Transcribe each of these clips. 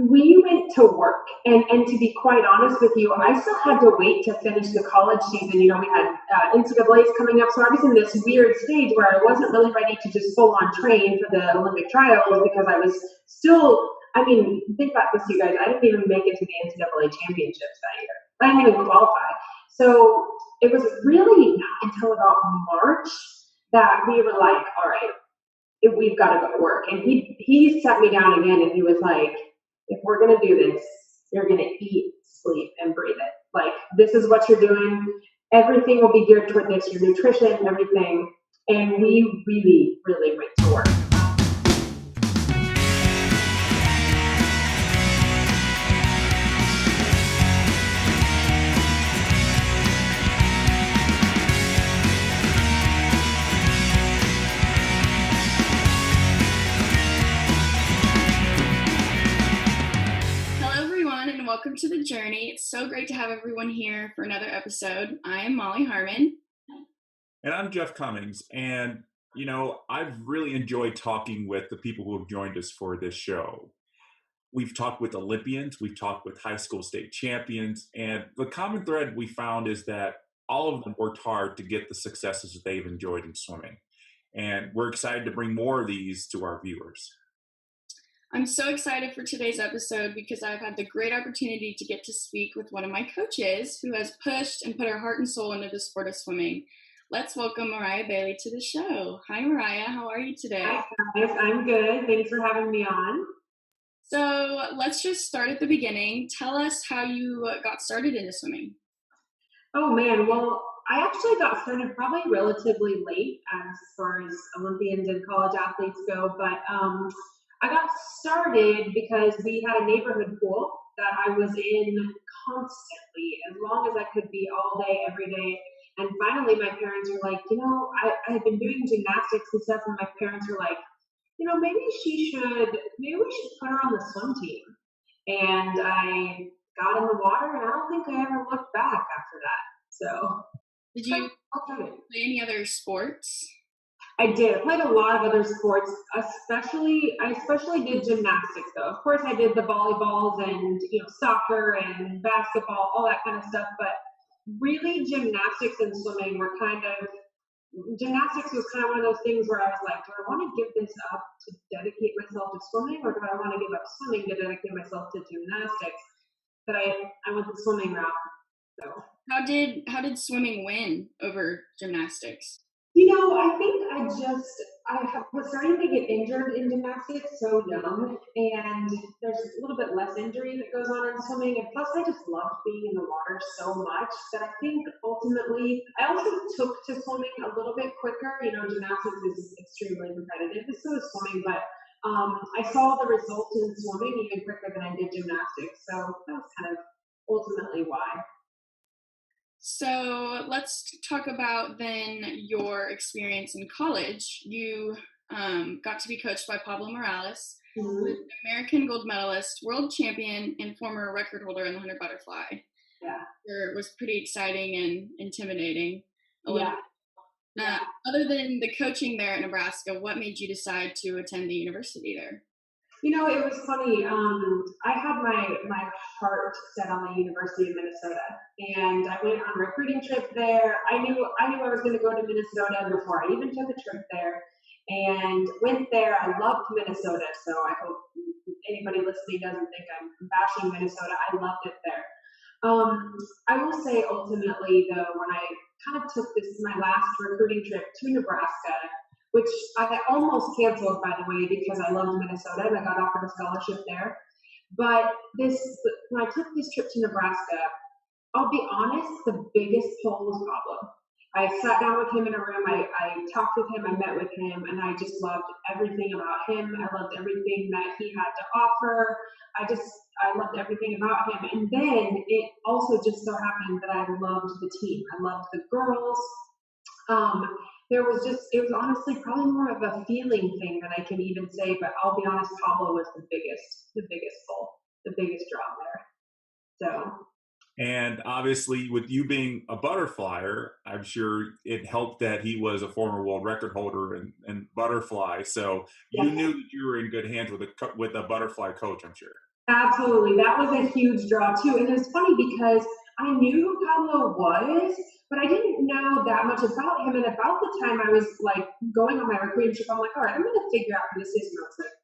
we went to work, and to be quite honest with you, I still had to wait to finish the college season. We had NCAA's coming up, so I was in this weird stage where I wasn't really ready to just full on train for the Olympic trials because I was still. I mean, think about this, you guys. I didn't even make it to the NCAA championships that year. I didn't even qualify. So it was really not until about March that we were like, all right, we've got to go to work. And he sat me down again and he was like, if we're going to do this, you're going to eat, sleep, and breathe it. Like, this is what you're doing. Everything will be geared toward this, your nutrition, everything. And we really, really went to work. Welcome to the journey. It's so great to have everyone here for another episode. I am Molly Harmon. And I'm Jeff Commings. And, I've really enjoyed talking with the people who have joined us for this show. We've talked with Olympians, we've talked with high school state champions, and the common thread we found is that all of them worked hard to get the successes that they've enjoyed in swimming. And we're excited to bring more of these to our viewers. I'm so excited for today's episode because I've had the great opportunity to get to speak with one of my coaches who has pushed and put her heart and soul into the sport of swimming. Let's welcome Mariah Bailey to the show. Hi, Mariah. How are you today? Hi, guys. I'm good. Thanks for having me on. So let's just start at the beginning. Tell us how you got started into swimming. Oh, man. Well, I actually got started probably relatively late as far as Olympians and college athletes go, but I got started because we had a neighborhood pool that I was in constantly, as long as I could be, all day, every day. And finally, my parents were like, I had been doing gymnastics and stuff, and my parents were like, maybe we should put her on the swim team. And I got in the water, and I don't think I ever looked back after that. So, did you play any other sports? I did. I played a lot of other sports, I especially did gymnastics though. Of course I did the volleyballs and soccer and basketball, all that kind of stuff, but really gymnastics and swimming were gymnastics was kind of one of those things where I was like, do I want to give this up to dedicate myself to swimming, or do I want to give up swimming to dedicate myself to gymnastics? But I went the swimming route. So how did swimming win over gymnastics? I think I was starting to get injured in gymnastics so young, and there's a little bit less injury that goes on in swimming, and plus I just loved being in the water so much that I think ultimately, I also took to swimming a little bit quicker. Gymnastics is extremely competitive, so is swimming, but I saw the results in swimming even quicker than I did gymnastics, so that was kind of ultimately why. So let's talk about then your experience in college. You got to be coached by Pablo Morales, who is an American gold medalist, world champion, and former record holder in the 100 butterfly. Yeah. It was pretty exciting and intimidating. Yeah. Other than the coaching there at Nebraska, what made you decide to attend the university there? It was funny. I had my heart set on the University of Minnesota, and I went on a recruiting trip there. I knew I was going to go to Minnesota before I even took a trip there, and went there. I loved Minnesota, so I hope anybody listening doesn't think I'm bashing Minnesota. I loved it there. I will say ultimately, though, when I kind of took my last recruiting trip to Nebraska, which I almost canceled, by the way, because I loved Minnesota and I got offered a scholarship there. But when I took this trip to Nebraska, I'll be honest, the biggest pull was Pablo. I sat down with him in a room, I talked with him, I met with him, and I just loved everything about him. I loved everything that he had to offer. I loved everything about him. And then it also just so happened that I loved the team. I loved the girls. It was honestly probably more of a feeling thing than I can even say, but I'll be honest, Pablo was the biggest pull, the biggest draw there. So. And obviously with you being a butterflyer, I'm sure it helped that he was a former world record holder in butterfly. So you knew that you were in good hands with a butterfly coach, I'm sure. Absolutely. That was a huge draw too. And it was funny because I knew who Pablo was, but I didn't know that much about him. And about the time I was like going on my recruiting trip, I'm like, all right, I'm going to figure out who this is. And I was like,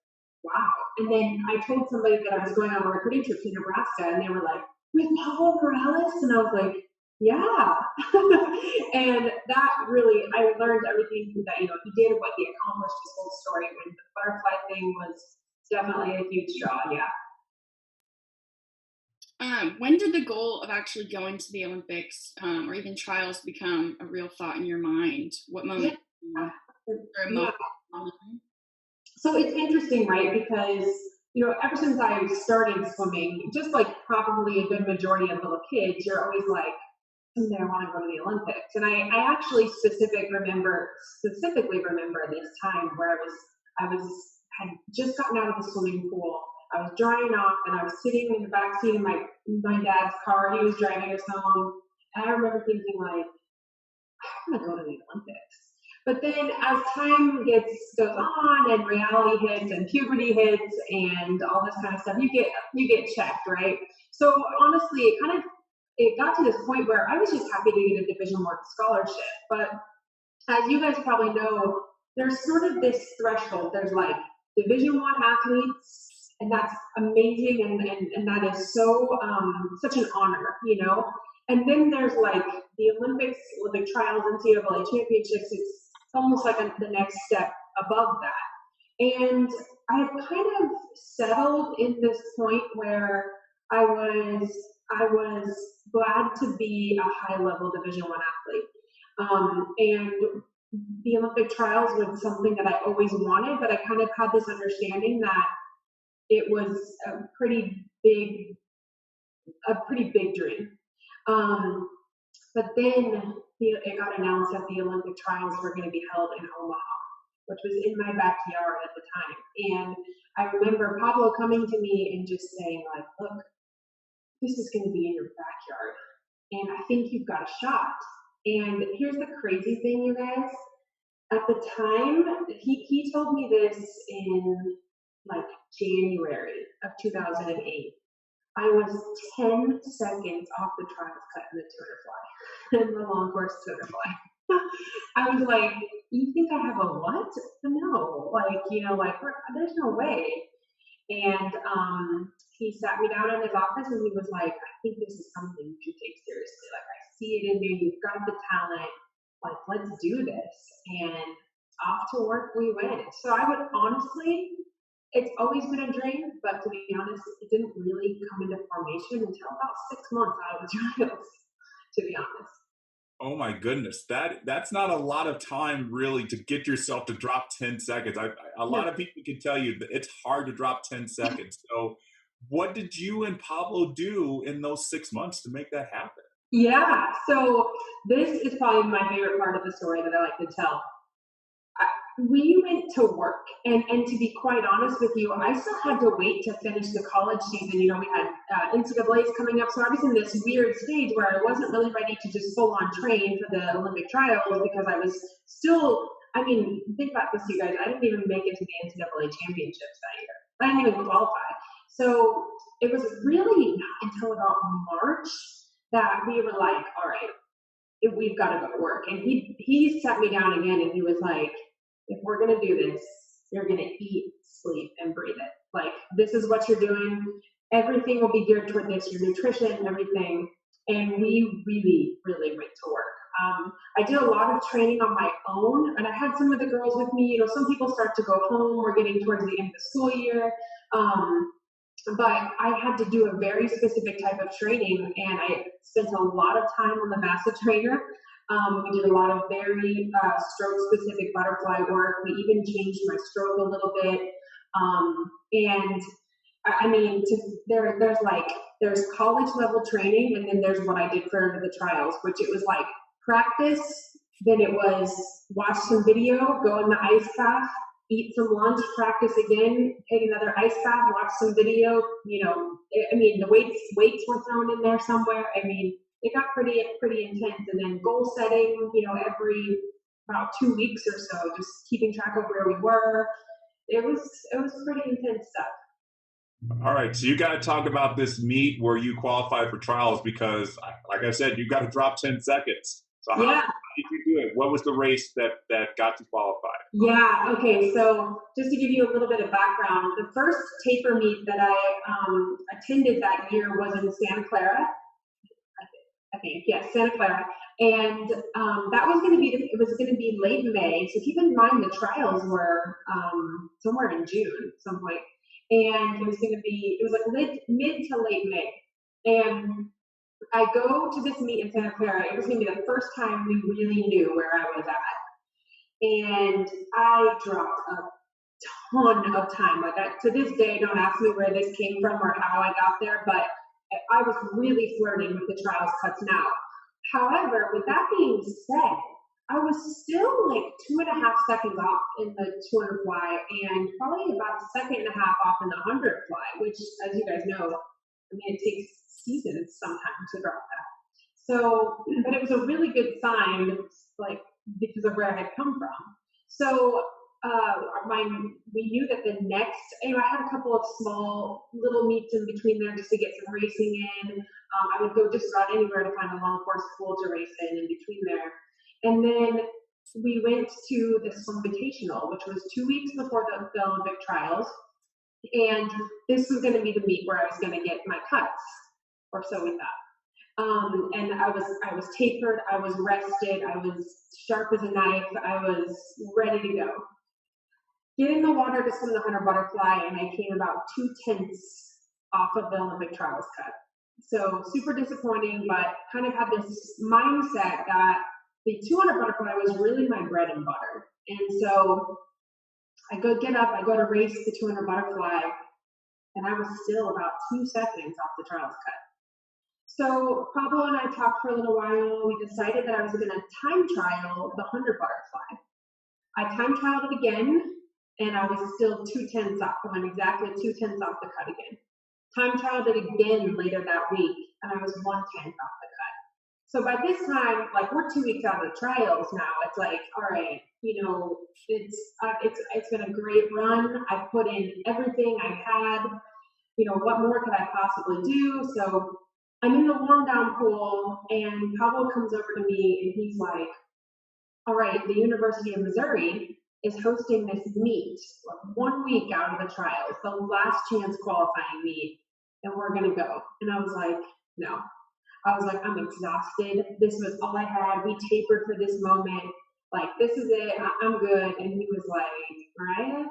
wow. And then I told somebody that I was going on a recruiting trip to Nebraska, and they were like, with Pablo Morales? And I was like, yeah. And that really, I learned everything that, he did, what he accomplished, his whole story. And the butterfly thing was definitely a huge draw. Yeah. When did the goal of actually going to the Olympics or even trials become a real thought in your mind? What moment? Yeah. Or a Yeah. moment? So it's interesting, right? Because, ever since I started swimming, just like probably a good majority of little kids, you're always like, someday I want to go to the Olympics. And I actually specifically remember this time where had just gotten out of the swimming pool. I was drying off and I was sitting in the back seat of my dad's car. He was driving us home. And I remember thinking like, I want to go to the Olympics. But then as time goes on and reality hits and puberty hits and all this kind of stuff, you get checked, right? So honestly, it got to this point where I was just happy to get a Division I scholarship. But as you guys probably know, there's sort of this threshold. There's like Division I athletes, and that's amazing, and that is so such an honor, And then there's like the Olympic trials, NCAA championships. It's almost like the next step above that. And I have kind of settled in this point where I was glad to be a high level Division I athlete. And the Olympic trials was something that I always wanted, but I kind of had this understanding that it was a pretty big dream. But then it got announced that the Olympic trials were going to be held in Omaha, which was in my backyard at the time. And I remember Pablo coming to me and just saying like, look, this is going to be in your backyard, and I think you've got a shot. And here's the crazy thing, you guys. At the time, he told me this in like January of 2008. I was 10 seconds off the trials cut in the 200 fly, in the long course 200 fly. I was like, you think I have a what? No, there's no way. And he sat me down in his office and he was like, I think this is something you should take seriously. Like, I see it in you. You've got the talent. Like, let's do this. And off to work we went. So I would honestly, it's always been a dream, but to be honest, it didn't really come into formation until about 6 months out of the trials, to be honest. Oh my goodness, that's not a lot of time really to get yourself to drop 10 seconds. A lot of people can tell you that it's hard to drop 10 seconds. So what did you and Pablo do in those 6 months to make that happen? Yeah, so this is probably my favorite part of the story that I like to tell. We went to work, and to be quite honest with you, I still had to wait to finish the college season. We had NCAAs coming up, so I was in this weird stage where I wasn't really ready to just full on train for the Olympic trials because I was still, think about this, you guys, I didn't even make it to the NCAA championships that year. I didn't even qualify. So it was really not until about March that we were like, all right, we've got to go to work. And he sat me down again and he was like, if we're going to do this, you're going to eat, sleep, and breathe it. Like, this is what you're doing. Everything will be geared toward this, your nutrition, everything. And we really, really went to work. I did a lot of training on my own, and I had some of the girls with me. Some people start to go home. We're getting towards the end of the school year. But I had to do a very specific type of training, and I spent a lot of time on the VASA trainer. We did a lot of very stroke-specific butterfly work. We even changed my stroke a little bit. There's college level training, and then there's what I did for the trials, which it was like practice, then it was watch some video, go in the ice bath, eat some lunch, practice again, take another ice bath, watch some video. The weights were thrown in there somewhere. It got pretty intense. And then goal setting, every about 2 weeks or so, just keeping track of where we were. It was pretty intense stuff. All right, so you got to talk about this meet where you qualified for trials because, like I said, you got to drop 10 seconds. So how Yeah, did you do it? What was the race that got you qualified? yeah. Okay, so just to give you a little bit of background, the first taper meet that I attended that year was in Santa Clara. I think, yes, Santa Clara. And that was going to be, it was going to be late May. So keep in mind the trials were somewhere in June, some point. And it was going to be, it was like mid to late May. And I go to this meet in Santa Clara. It was going to be the first time we really knew where I was at. And I dropped a ton of time. Like to this day, don't ask me where this came from or how I got there, but I was really flirting with the trials cuts now. However, with that being said, I was still like 2.5 seconds off in the 200 fly and probably about a second and a half off in the 100 fly, which, as you guys know, I mean, it takes seasons sometimes to drop that. So, but it was a really good sign, like because of where I had come from. So we knew that the next, I had a couple of small little meets in between there just to get some racing in. I would go just about anywhere to find a long course pool to race in between there. And then we went to the Swim Invitational, which was 2 weeks before the Olympic trials. And this was going to be the meet where I was going to get my cuts, or so we thought. And I was tapered, I was rested, I was sharp as a knife, I was ready to go. Get in the water to swim the 100 butterfly, and I came about 2/10 off of the Olympic trials cut. So super disappointing, but kind of had this mindset that the 200 butterfly was really my bread and butter. And so I go get up, I go to race the 200 butterfly, and I was still about 2 seconds off the trials cut. So Pablo and I talked for a little while. We decided that I was going to time trial the 100 butterfly. I time trialed it again, and I was still 2/10 off. I went exactly 2/10 off the cut again. Time trialed it again later that week, and I was 1/10 off the cut. So by this time, like we're 2 weeks out of the trials now. It's like, all right, it's been a great run. I've put in everything I had. What more could I possibly do? So I'm in the warm down pool, and Pablo comes over to me, and he's like, all right, the University of Missouri is hosting this meet 1 week out of the trials, the last chance qualifying meet, and we're going to go. And I was like, no. I was like, I'm exhausted. This was all I had. We tapered for this moment. Like, this is it. I'm good. And he was like, Mariah,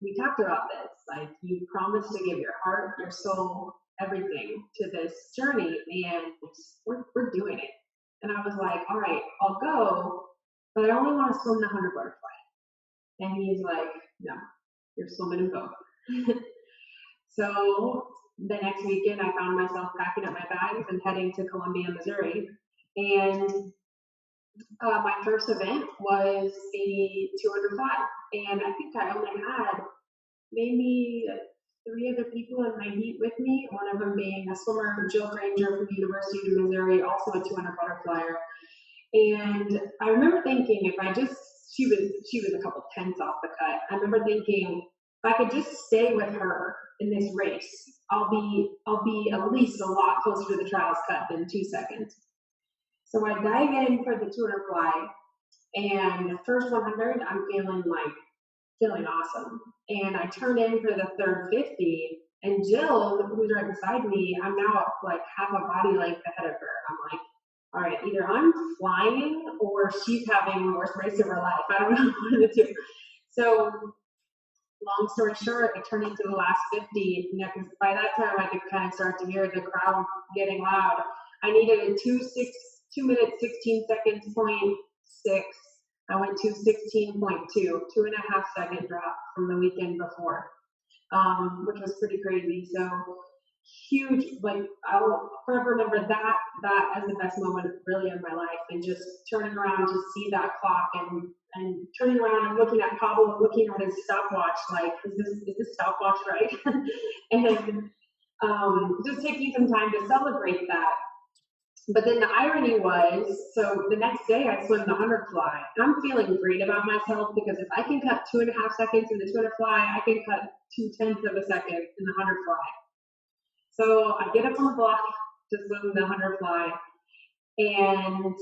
we talked about this. Like, you promised to give your heart, your soul, everything to this journey, and we're doing it. And I was like, all right, I'll go, but I only want to swim the 100 butterfly. And he's like, no, you're swimming in both. So the next weekend, I found myself packing up my bags and heading to Columbia, Missouri. And my first event was a 200 fly. And I think I only had maybe 3 other people in my heat with me, one of them being a swimmer, Jill Granger from the University of Missouri, also a 200 butterflyer. And I remember thinking she was a couple tenths off the cut. I remember thinking, if I could just stay with her in this race, I'll be at least a lot closer to the trials cut than 2 seconds. So I dive in for the 200 fly, and the first 100, I'm feeling awesome. And I turn in for the third 50, and Jill, who's right beside me, I'm now like half a body length ahead of her. I'm like, all right, either I'm flying or she's having the worst race of her life. I don't know one of the two. So long story short, I turned into the last 50, because by that time I could kind of start to hear the crowd getting loud. I needed a 2 minutes, 16 seconds, 0.6. I went to 16.2, 2.5 second drop from the weekend before, which was pretty crazy. So huge, like I'll forever remember that as the best moment really of my life, and just turning around to see that clock and turning around and looking at Pablo and looking at his stopwatch, like, is this stopwatch right? And just taking some time to celebrate that. But then the irony was, so the next day I swim the 100 fly. And I'm feeling great about myself because if I can cut 2.5 seconds in the 200 fly, I can cut 0.2 of a second in the 100 fly. So I get up on the block to swim the 100 fly, and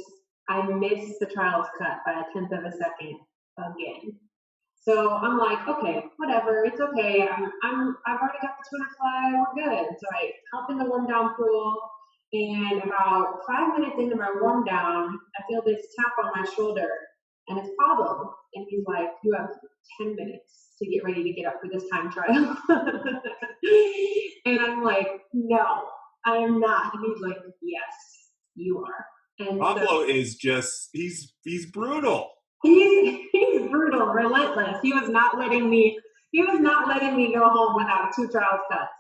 I miss the trials cut by 1/10 of a second again. So I'm like, okay, whatever, it's okay. I've already got the 200 fly, we're good. So I hop in the warm down pool, and about 5 minutes into my warm down, I feel this tap on my shoulder, and it's Pablo. And he's like, you have 10 minutes to get ready to get up for this time trial. And I'm like, no, I am not. And he's like, yes, you are. And Pablo is just, he's brutal. He's brutal, relentless. He was not letting me go home without 2 trials cuts.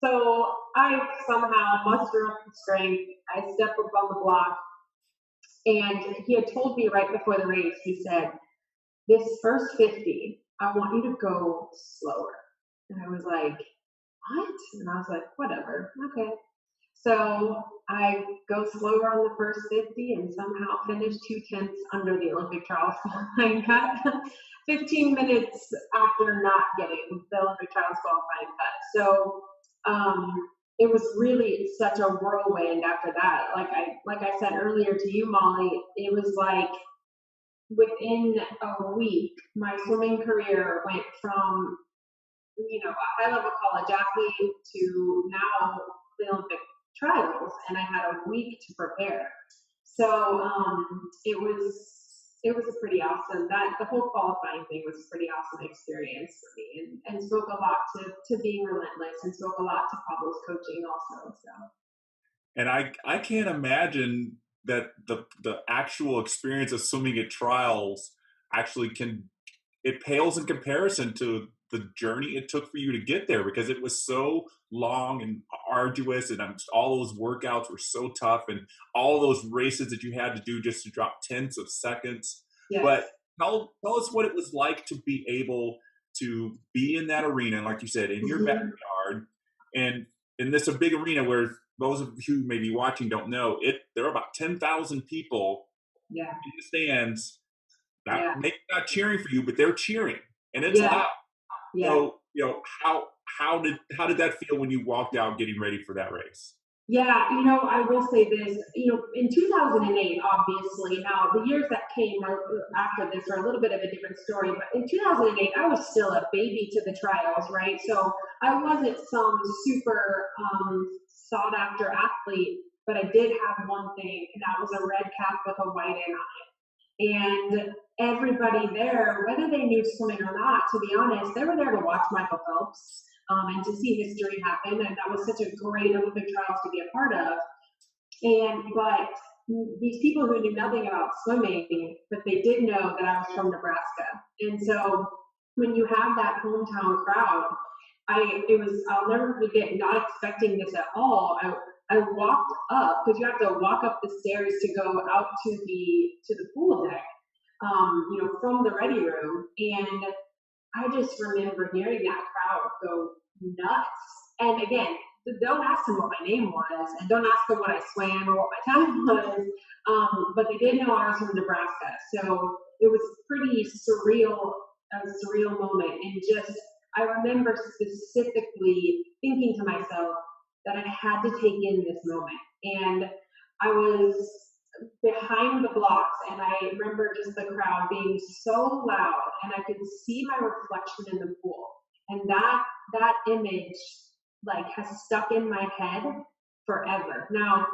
So I somehow muster up the strength. I step up on the block, and he had told me right before the race, he said, this first 50, I want you to go slower. And I was like, what? And I was like, whatever, okay. So I go slower on the first 50 and somehow finish 0.2 under the Olympic trials qualifying cut. 15 minutes after not getting the Olympic trials qualifying cut. So it was really such a whirlwind after that. Like I said earlier to you, Molly, it was like within a week, my swimming career went from, a high level college athlete to now the Olympic trials, and I had a week to prepare. So it was a pretty awesome, the whole qualifying thing was a pretty awesome experience for me, and spoke a lot to being relentless, and spoke a lot to Pablo's coaching also. So. And I can't imagine that the actual experience of swimming at trials actually it pales in comparison to the journey it took for you to get there, because it was so long and arduous, and all those workouts were so tough, and all those races that you had to do just to drop 10ths of seconds. Yes. But tell us what it was like to be able to be in that arena, like you said, in your backyard, and in this a big arena where those of you who may be watching don't know it. There are about 10,000 people in the stands. Maybe not cheering for you, but they're cheering, and it's loud. So, how did that feel when you walked out getting ready for that race? Yeah, I will say this, in 2008, obviously, now the years that came after this are a little bit of a different story, but in 2008, I was still a baby to the trials, right? So I wasn't some super sought after athlete, but I did have one thing, and that was a red cap with a white N on it. And everybody there, whether they knew swimming or not, to be honest, they were there to watch Michael Phelps and to see history happen. And that was such a great Olympic trials to be a part of. But these people who knew nothing about swimming, but they did know that I was from Nebraska. And so when you have that hometown crowd, I'll never forget not expecting this at all. I walked up, because you have to walk up the stairs to go out to the pool deck, from the ready room. And I just remember hearing that crowd go nuts. And again, don't ask them what my name was, and don't ask them what I swam or what my time was. But they did know I was from Nebraska. So it was pretty surreal, a surreal moment. And I remember specifically thinking to myself that I had to take in this moment. And I was behind the blocks, and I remember just the crowd being so loud, and I could see my reflection in the pool. And that image has stuck in my head forever. Now,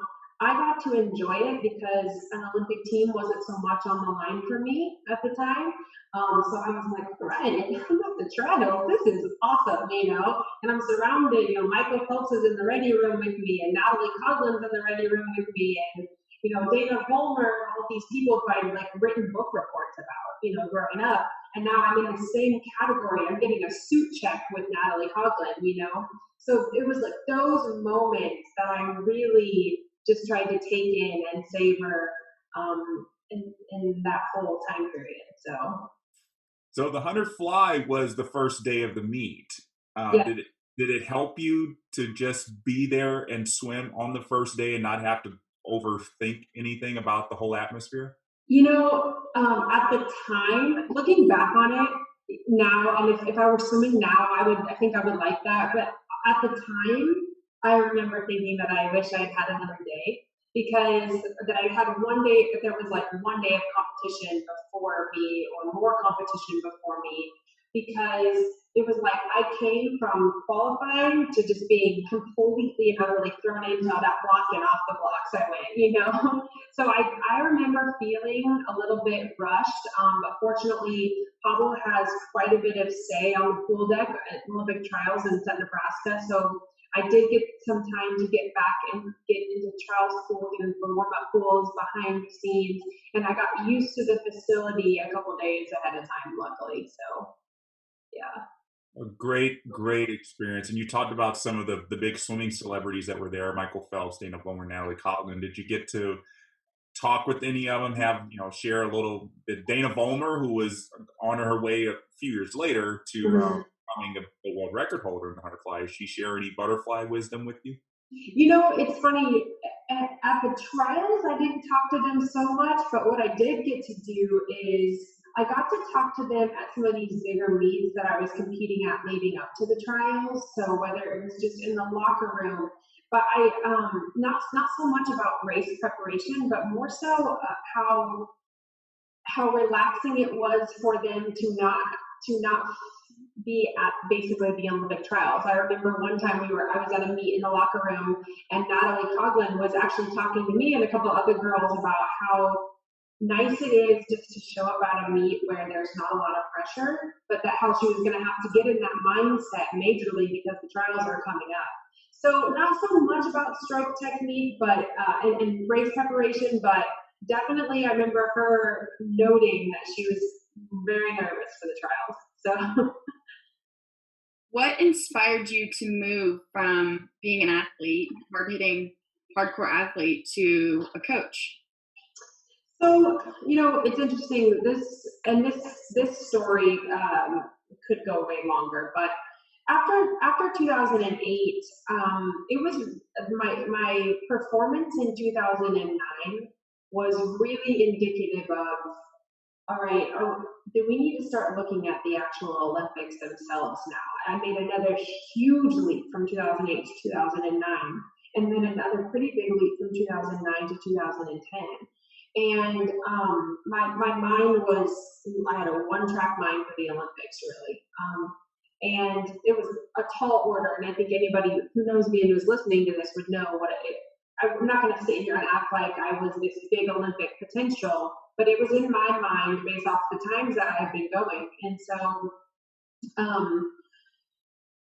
I got to enjoy it because an Olympic team wasn't so much on the line for me at the time. So I was like, right, I'm at the trials. This is awesome, and I'm surrounded, Michael Phelps is in the ready room with me, and Natalie Coughlin's in the ready room with me, and, Dana Vollmer, all these people who I'd written book reports about, growing up. And now I'm in the same category. I'm getting a suit check with Natalie Coughlin, So it was those moments that I really just tried to take in and savor in that whole time period. So the 100 fly was the first day of the meet. Did it help you to just be there and swim on the first day and not have to overthink anything about the whole atmosphere? At the time, looking back on it now, and if I were swimming now, I think I would like that. But at the time, I remember thinking that I wish I'd had another day because that I had one day, if there was like one day of competition before me or more competition before me, because it was like I came from qualifying to just being completely and utterly thrown into that block and off the blocks I went. So I remember feeling a little bit rushed, but fortunately, Pablo has quite a bit of say on the pool deck at Olympic trials in Nebraska. So I did get some time to get back and get into trials pool, even for warm-up pools behind the scenes. And I got used to the facility a couple days ahead of time, luckily. So, yeah. A great experience. And you talked about some of the big swimming celebrities that were there: Michael Phelps, Dana Vollmer, Natalie Coughlin. Did you get to talk with any of them? Share a little bit? Dana Vollmer, who was on her way a few years later to becoming the world record holder in the butterfly, did she share any butterfly wisdom with you? It's funny. At the trials, I didn't talk to them so much, but what I did get to do is I got to talk to them at some of these bigger meets that I was competing at leading up to the trials. So whether it was just in the locker room, but I not so much about race preparation, but more so how relaxing it was for them to not be at basically the Olympic trials. I remember one time I was at a meet in the locker room, and Natalie Coughlin was actually talking to me and a couple other girls about how nice it is just to show up at a meet where there's not a lot of pressure, but that how she was going to have to get in that mindset majorly because the trials are coming up. So not so much about stroke technique, but and race preparation, but definitely I remember her noting that she was very nervous for the trials. So. What inspired you to move from being an athlete, hard-hitting, hardcore athlete, to a coach? So, it's interesting. This story could go way longer, but after 2008, it was my performance in 2009 was really indicative of, all right, do we need to start looking at the actual Olympics themselves now? I made another huge leap from 2008 to 2009, and then another pretty big leap from 2009 to 2010. And my mind was, I had a one-track mind for the Olympics, really. And it was a tall order, and I think anybody who knows me and who's listening to this would know I'm not going to sit here and act like I was this big Olympic potential, but it was in my mind based off the times that I've been going. And so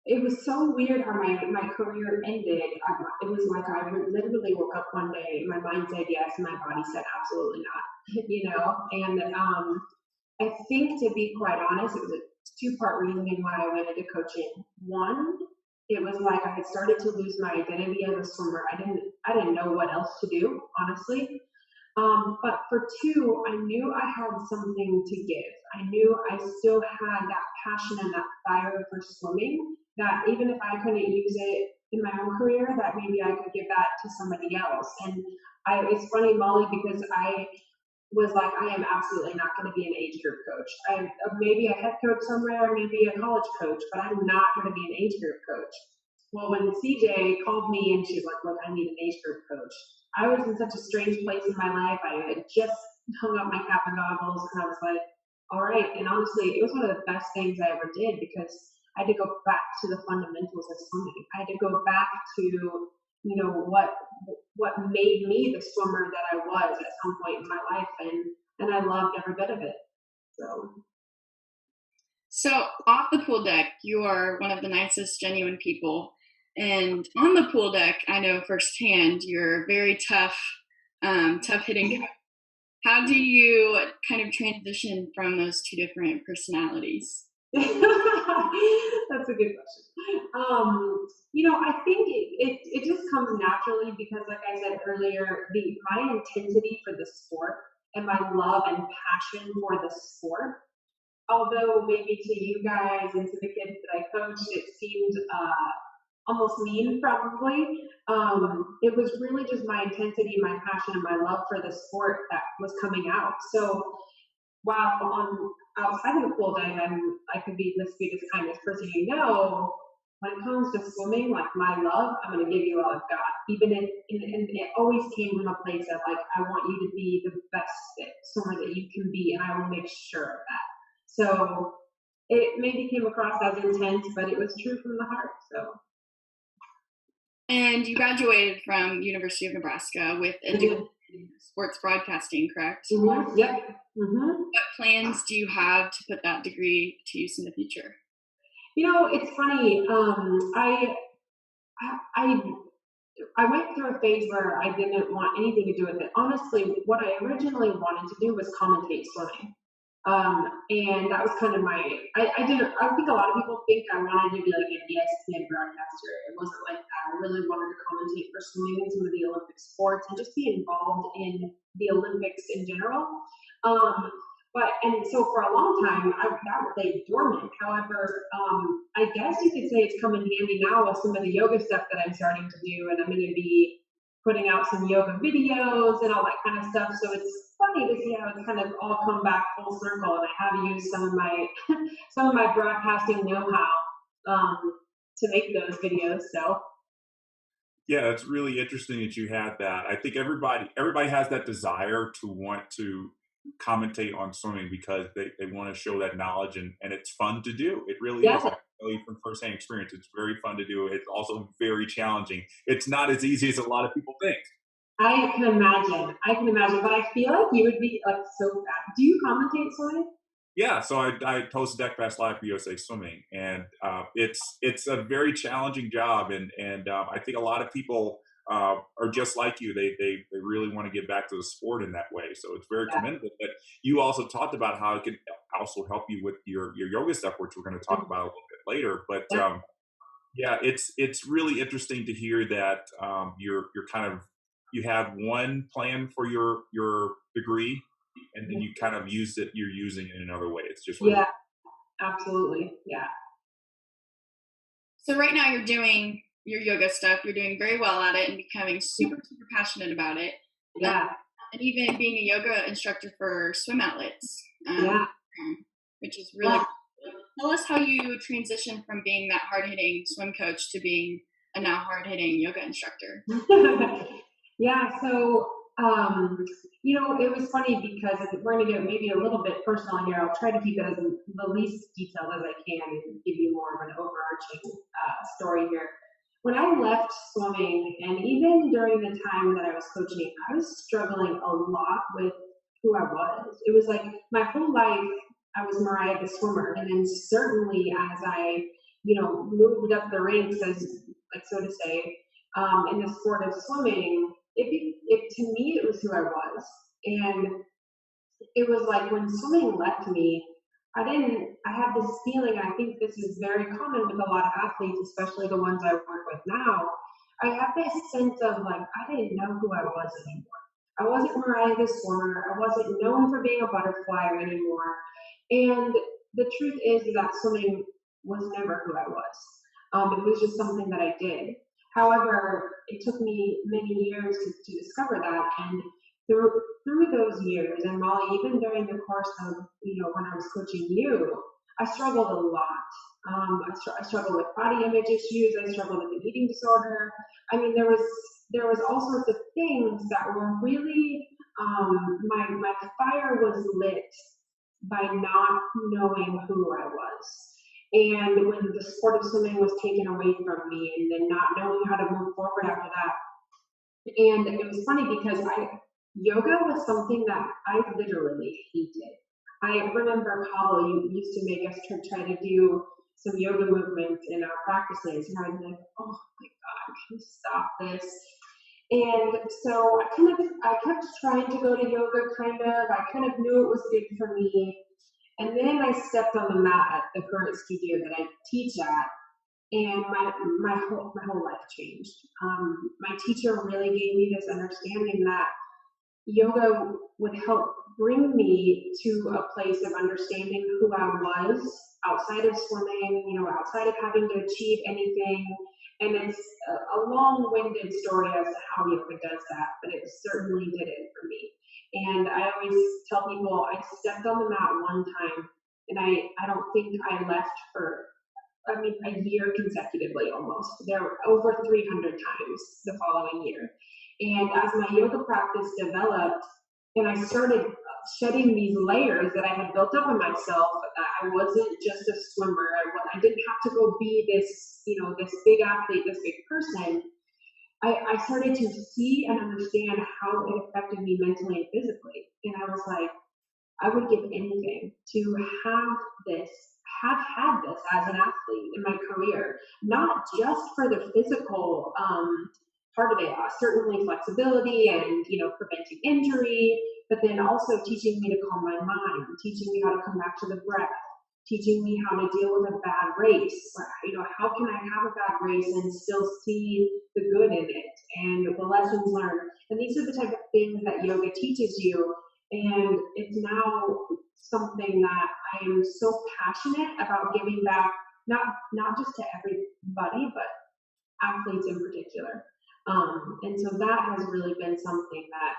it was so weird how my career ended. It was like I literally woke up one day, my mind said yes, and my body said absolutely not, And I think, to be quite honest, it was a two-part reasoning why I went into coaching. One, it was like I had started to lose my identity as a swimmer. I didn't know what else to do, honestly. But for two, I knew I had something to give. I knew I still had that passion and that fire for swimming, that even if I couldn't use it in my own career, that maybe I could give that to somebody else. And it's funny, Molly, because I was like, I am absolutely not going to be an age group coach. I'm maybe a head coach somewhere, maybe a college coach, but I'm not going to be an age group coach. Well, when CJ called me and she's like, look, I need an age group coach, I was in such a strange place in my life. I had just hung up my cap and goggles, and I was like, all right. And honestly, it was one of the best things I ever did, because I had to go back to the fundamentals of swimming. I had to go back to, what made me the swimmer that I was at some point in my life, and I loved every bit of it. So off the pool deck, you are one of the nicest, genuine people. And on the pool deck, I know firsthand you're very tough hitting. How do you kind of transition from those two different personalities? That's a good question. I think it just comes naturally because, like I said earlier, my intensity for the sport and my love and passion for the sport, although maybe to you guys and to the kids that I coached, it seemed almost mean probably. It was really just my intensity, my passion, and my love for the sport that was coming out. So while on outside of the pool day, I could be the sweetest, kindest person you know. When it comes to swimming, like my love, I'm going to give you all I've got. Even if, and it always came from a place of like, I want you to be the best swimmer that you can be, and I will make sure of that. So it maybe came across as intense, but it was true from the heart. So. And you graduated from University of Nebraska with a degree in sports broadcasting, correct? Mm-hmm. Yep. Mm-hmm. What plans do you have to put that degree to use in the future? You know, it's funny. I went through a phase where I didn't want anything to do with it. Honestly, what I originally wanted to do was commentate swimming. And that was kind of I think a lot of people think I wanted to be like an ESPN broadcaster. It wasn't like that. I really wanted to commentate for swimming and some of the Olympic sports and just be involved in the Olympics in general. And so for a long time, that lay dormant. However, I guess you could say it's come in handy now with some of the yoga stuff that I'm starting to do, and I'm going to be putting out some yoga videos and all that kind of stuff. So it's funny to see how it's kind of all come back full circle, and I have used some of my broadcasting know-how to make those videos. So. Yeah, it's really interesting that you had that. I think everybody has that desire to want to commentate on swimming because they want to show that knowledge, and it's fun to do. It really is. I can tell you from firsthand experience, it's very fun to do. It's also very challenging. It's not as easy as a lot of people think. I can imagine, but I feel like you would be like so bad. Do you commentate swimming? Yeah, so I host Deck Pass Live for USA Swimming, and it's a very challenging job, and I think a lot of people are just like you. They really want to get back to the sport in that way. So it's very commendable. But you also talked about how it can also help you with your yoga stuff, which we're going to talk about a little bit later. But yeah, it's really interesting to hear that you're kind of you have one plan for your degree, and then you kind of you're using it in another way. It's just really absolutely. Yeah. So right now you're doing your yoga stuff. You're doing very well at it and becoming super passionate about it. Yeah. And even being a yoga instructor for swim outlets. Which is really cool. Tell us how you transitioned from being that hard-hitting swim coach to being a now hard-hitting yoga instructor. Yeah, so it was funny because we're going to get maybe a little bit personal here. I'll try to keep it as the least detailed as I can and give you more of an overarching story here. When I left swimming, and even during the time that I was coaching, I was struggling a lot with who I was. It was like my whole life I was Mariah the swimmer, and then certainly as I moved up the ranks, as like so to say, in the sport of swimming, to me it was who I was. And it was like when swimming left me, I had this feeling, I think this is very common with a lot of athletes, especially the ones I work with now. I had this sense of like, I didn't know who I was anymore. I wasn't Mariah the swimmer. I wasn't known for being a butterfly anymore. And the truth is that swimming was never who I was. It was just something that I did. However, it took me many years to discover that, and through those years, and Molly, even during the course of when I was coaching you, I struggled a lot. I struggled with body image issues. I struggled with an eating disorder. I mean, there was all sorts of things that were really my fire was lit by not knowing who I was. And when the sport of swimming was taken away from me, and then not knowing how to move forward after that. And it was funny because yoga was something that I literally hated. I remember Pablo, you used to make us try to do some yoga movements in our practices, and I was like, oh my God, can you stop this? And so I kept trying to go to yoga, I kind of knew it was good for me. And then I stepped on the mat at the current studio that I teach at, and my whole life changed. My teacher really gave me this understanding that yoga would help bring me to a place of understanding who I was outside of swimming, outside of having to achieve anything, And it's a long-winded story as to how yoga does that, but it certainly did it for me. And I always tell people I stepped on the mat one time, and I don't think I left for, a year consecutively almost. There were over 300 times the following year. And as my yoga practice developed, and I started shedding these layers that I had built up in myself, that I wasn't just a swimmer. I didn't have to go be this, this big athlete, this big person. I started to see and understand how it affected me mentally and physically. And I was like, I would give anything to have had this as an athlete in my career, not just for the physical part of it, certainly flexibility and, preventing injury, but then also teaching me to calm my mind, teaching me how to come back to the breath, teaching me how to deal with a bad race. How can I have a bad race and still see the good in it and the lessons learned? And these are the type of things that yoga teaches you. And it's now something that I am so passionate about giving back, not just to everybody, but athletes in particular. And so that has really been something that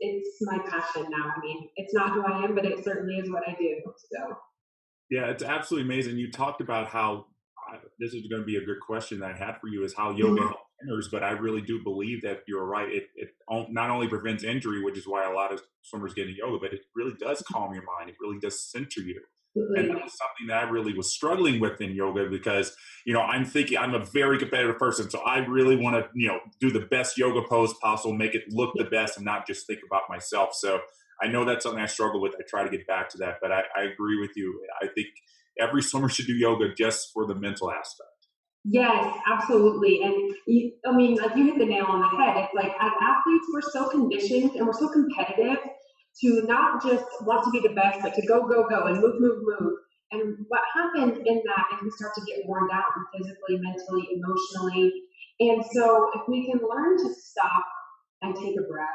it's my passion now. It's not who I am, but it certainly is what I do. So yeah, it's absolutely amazing. You talked about how this is going to be a good question that I had for you, is how yoga helps swimmers, but I really do believe that you're right. It not only prevents injury, which is why a lot of swimmers get into yoga, but it really does calm your mind. It really does center you. And that was something that I really was struggling with in yoga because, I'm thinking I'm a very competitive person. So I really want to, do the best yoga pose possible, make it look the best and not just think about myself. So I know that's something I struggle with. I try to get back to that, but I agree with you. I think every swimmer should do yoga just for the mental aspect. yes, absolutely. And you hit the nail on the head. It's like, as athletes, we're so conditioned and we're so competitive to not just want to be the best, but to go, go, go, and move, move, move. And what happens in that is we start to get worn down physically, mentally, emotionally. And so if we can learn to stop and take a breath,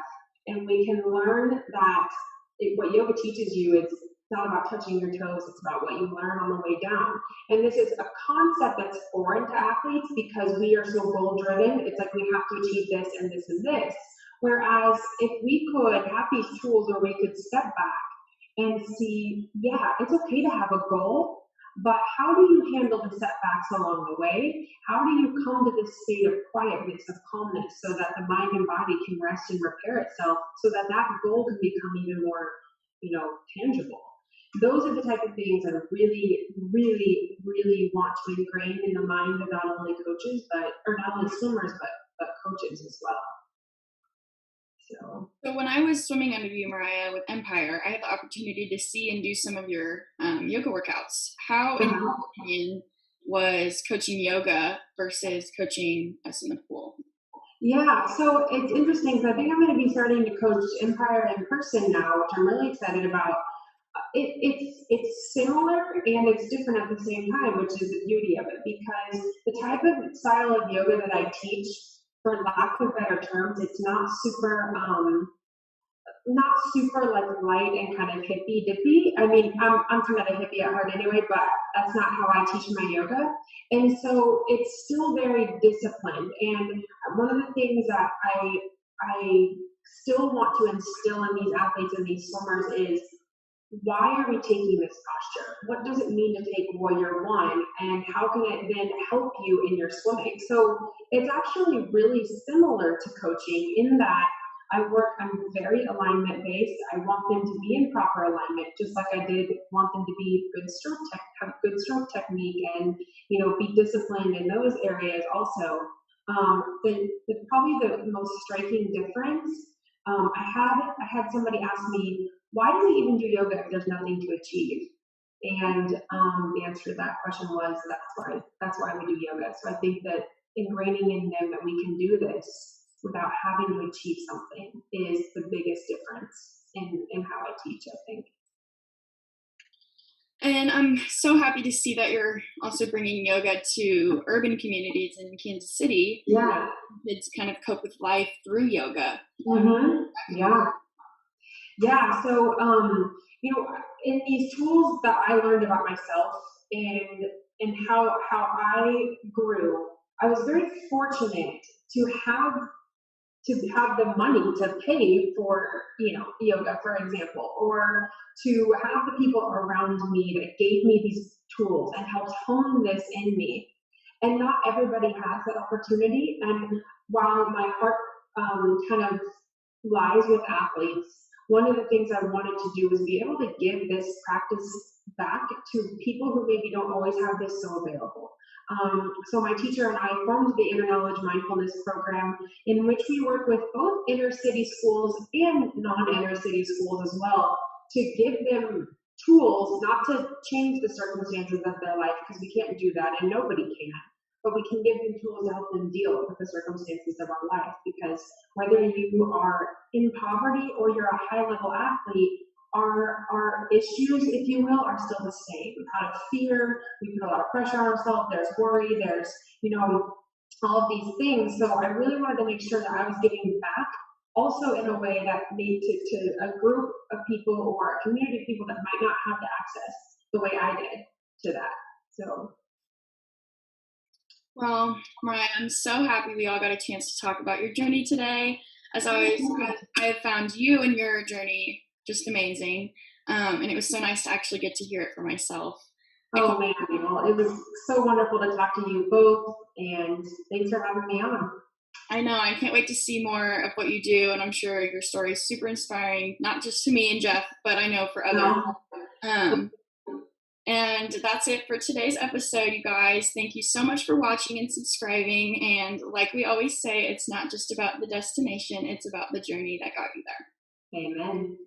and we can learn that what yoga teaches you is it's not about touching your toes, it's about what you learn on the way down. And this is a concept that's foreign to athletes because we are so goal driven. It's like we have to achieve this and this and this. Whereas if we could have these tools where we could step back and see, yeah, it's okay to have a goal, but how do you handle the setbacks along the way? How do you come to this state of quietness, of calmness, so that the mind and body can rest and repair itself, so that that goal can become even more, tangible? Those are the type of things that I really, really, really want to ingrain in the mind of not only coaches, or not only swimmers, but coaches as well. So when I was swimming under you, Mariah, with Empire, I had the opportunity to see and do some of your yoga workouts. How, in your opinion, was coaching yoga versus coaching us in the pool? Yeah, so it's interesting because I think I'm going to be starting to coach Empire in person now, which I'm really excited about. It's similar and it's different at the same time, which is the beauty of it, because the type of style of yoga that I teach, for lack of better terms, it's not super like light and kind of hippy dippy. I'm kind of a hippie at heart anyway, but that's not how I teach my yoga. And so it's still very disciplined. And one of the things that I still want to instill in these athletes and these swimmers is, why are we taking this posture? What does it mean to take warrior one? And how can it then help you in your swimming? So it's actually really similar to coaching in that I'm very alignment based. I want them to be in proper alignment, just like I did want them to be have good stroke technique and, be disciplined in those areas also. Probably the most striking difference, I had somebody ask me, why do we even do yoga if there's nothing to achieve? And the answer to that question was, that's why we do yoga. So I think that ingraining in them that we can do this without having to achieve something is the biggest difference in how I teach, I think. And I'm so happy to see that you're also bringing yoga to urban communities in Kansas City. Yeah. Kids kind of cope with life through yoga. Mm-hmm. Yeah. Yeah. So, in these tools that I learned about myself and and how I grew, I was very fortunate to have the money to pay for, yoga, for example, or to have the people around me that gave me these tools and helped hone this in me. And not everybody has that opportunity. And while my heart kind of lies with athletes, one of the things I wanted to do was be able to give this practice back to people who maybe don't always have this so available. So my teacher and I formed the Inner Knowledge Mindfulness Program, in which we work with both inner city schools and non-inner city schools as well, to give them tools, not to change the circumstances of their life, because we can't do that and nobody can, but we can give them tools to help them deal with the circumstances of our life. Because whether you are in poverty or you're a high-level athlete, our issues, if you will, are still the same. Out of fear, we put a lot of pressure on ourselves, there's worry, there's, all of these things. So I really wanted to make sure that I was giving back, also in a way that made to a group of people or a community of people that might not have the access the way I did to that. So. Well, Mariah, I'm so happy we all got a chance to talk about your journey today. As always, I have found you and your journey just amazing. And it was so nice to actually get to hear it for myself. Oh man, well, it was so wonderful to talk to you both, and thanks for having me on. I know, I can't wait to see more of what you do, and I'm sure your story is super inspiring, not just to me and Jeff, but I know for others. And that's it for today's episode, you guys. Thank you so much for watching and subscribing. And like we always say, it's not just about the destination, it's about the journey that got you there. Amen.